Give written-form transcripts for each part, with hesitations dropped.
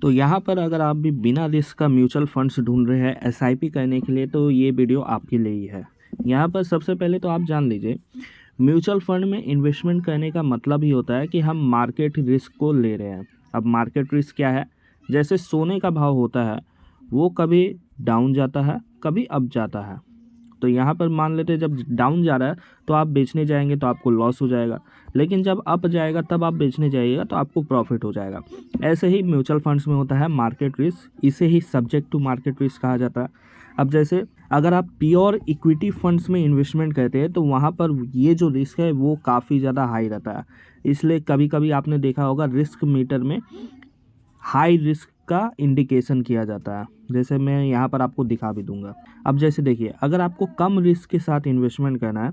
तो यहाँ पर अगर आप भी बिना रिस्क का म्यूचुअल फंड्स ढूंढ रहे हैं एसआईपी करने के लिए, तो ये वीडियो आपके लिए ही है। यहाँ पर सबसे पहले तो आप जान लीजिए, म्यूचुअल फंड में इन्वेस्टमेंट करने का मतलब ही होता है कि हम मार्केट रिस्क को ले रहे हैं। अब मार्केट रिस्क क्या है? जैसे सोने का भाव होता है, वो कभी डाउन जाता है, कभी अप जाता है। तो यहाँ पर मान लेते हैं जब डाउन जा रहा है तो आप बेचने जाएंगे तो आपको लॉस हो जाएगा, लेकिन जब अप जाएगा तब आप बेचने जाइएगा तो आपको प्रॉफिट हो जाएगा। ऐसे ही म्यूचुअल फंड्स में होता है मार्केट रिस्क, इसे ही सब्जेक्ट टू मार्केट रिस्क कहा जाता है। अब जैसे अगर आप प्योर इक्विटी फंड्स में इन्वेस्टमेंट करते हैं तो वहाँ पर ये जो रिस्क है वो काफ़ी ज़्यादा हाई रहता है। इसलिए कभी कभी आपने देखा होगा रिस्क मीटर में हाई रिस्क का इंडिकेशन किया जाता है, जैसे मैं यहाँ पर आपको दिखा भी दूंगा। अब जैसे देखिए, अगर आपको कम रिस्क के साथ इन्वेस्टमेंट करना है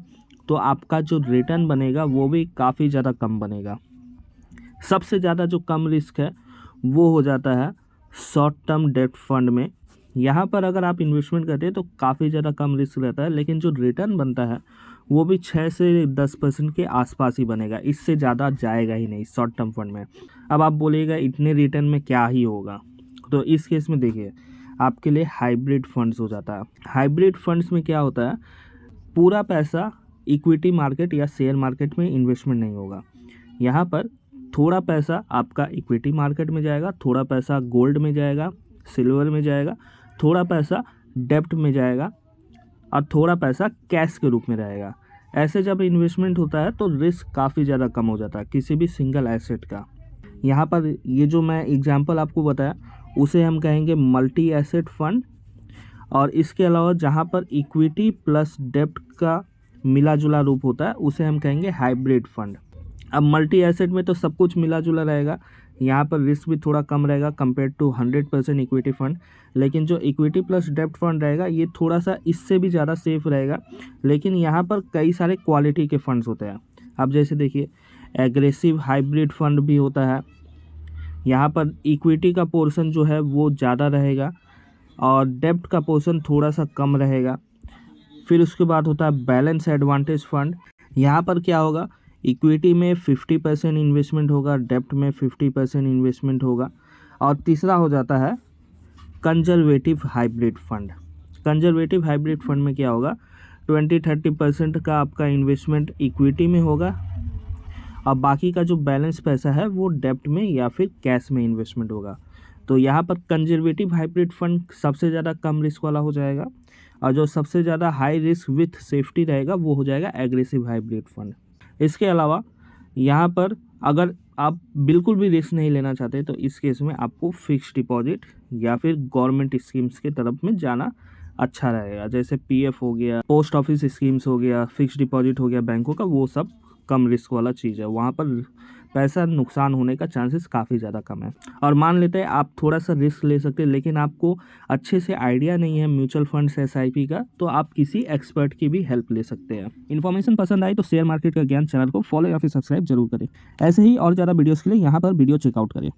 तो आपका जो रिटर्न बनेगा वो भी काफ़ी ज़्यादा कम बनेगा। सबसे ज़्यादा जो कम रिस्क है वो हो जाता है शॉर्ट टर्म डेट फंड में। यहाँ पर अगर आप इन्वेस्टमेंट करते हैं तो काफ़ी ज़्यादा कम रिस्क रहता है, लेकिन जो रिटर्न बनता है वो भी 6 से 10% के आसपास ही बनेगा, इससे ज़्यादा जाएगा ही नहीं शॉर्ट टर्म फंड में। अब आप बोलिएगा इतने रिटर्न में क्या ही होगा, तो इस केस में देखिए आपके लिए हाइब्रिड फंड्स हो जाता है। हाइब्रिड फंड्स में क्या होता है, पूरा पैसा इक्विटी मार्केट या शेयर मार्केट में इन्वेस्टमेंट नहीं होगा। यहाँ पर थोड़ा पैसा आपका इक्विटी मार्केट में जाएगा, थोड़ा पैसा गोल्ड में जाएगा, सिल्वर में जाएगा, थोड़ा पैसा डेब्ट में जाएगा और थोड़ा पैसा कैश के रूप में रहेगा। ऐसे जब इन्वेस्टमेंट होता है तो रिस्क काफ़ी ज़्यादा कम हो जाता है किसी भी सिंगल एसेट का। यहाँ पर ये जो मैं एग्जांपल आपको बताया उसे हम कहेंगे मल्टी एसेट फंड, और इसके अलावा जहाँ पर इक्विटी प्लस डेब्ट का मिला जुला रूप होता है उसे हम कहेंगे हाइब्रिड फंड। अब मल्टी एसेट में तो सब कुछ मिला जुला रहेगा, यहाँ पर रिस्क भी थोड़ा कम रहेगा कंपेयर टू 100% इक्विटी फंड, लेकिन जो इक्विटी प्लस डेब्ट फंड रहेगा ये थोड़ा सा इससे भी ज़्यादा सेफ रहेगा, लेकिन यहाँ पर कई सारे क्वालिटी के फंड्स होते हैं। अब जैसे देखिए, एग्रेसिव हाइब्रिड फंड भी होता है, यहाँ पर इक्विटी का पोर्शन जो है वो ज़्यादा रहेगा और डेब्ट का पोर्शन थोड़ा सा कम रहेगा। फिर उसके बाद होता है बैलेंस एडवांटेज फंड। यहाँ पर क्या होगा, इक्विटी में 50% इन्वेस्टमेंट होगा, डेब्ट में 50% इन्वेस्टमेंट होगा। और तीसरा हो जाता है conservative hybrid fund. Conservative hybrid fund में क्या होगा, 20-30% का आपका इन्वेस्टमेंट इक्विटी में होगा और बाकी का जो बैलेंस पैसा है वो डेब्ट में या फिर कैश में इन्वेस्टमेंट होगा। तो यहाँ पर कंजर्वेटिव हाइब्रिड फंड सबसे ज़्यादा कम रिस्क वाला हो जाएगा, और जो सबसे ज़्यादा हाई रिस्क विथ सेफ्टी रहेगा वो हो जाएगा एग्रेसिव हाइब्रिड फंड। इसके अलावा यहाँ पर अगर आप बिल्कुल भी रिस्क नहीं लेना चाहते तो इस केस में आपको फिक्स्ड डिपॉजिट या फिर गवर्नमेंट स्कीम्स की तरफ में जाना अच्छा रहेगा, जैसे पीएफ हो गया, पोस्ट ऑफिस स्कीम्स हो गया, फिक्स्ड डिपॉजिट हो गया बैंकों का, वो सब कम रिस्क वाला चीज़ है, वहाँ पर पैसा नुकसान होने का चांसेस काफ़ी ज़्यादा कम है। और मान लेते हैं आप थोड़ा सा रिस्क ले सकते हैं लेकिन आपको अच्छे से आइडिया नहीं है म्यूचुअल फंड्स एसआईपी का, तो आप किसी एक्सपर्ट की भी हेल्प ले सकते हैं। इन्फॉर्मेशन पसंद आई तो शेयर मार्केट का ज्ञान चैनल को फॉलो या फिर सब्सक्राइब जरूर करें। ऐसे ही और ज़्यादा वीडियोज़ के लिए यहाँ पर वीडियो चेकआउट करें।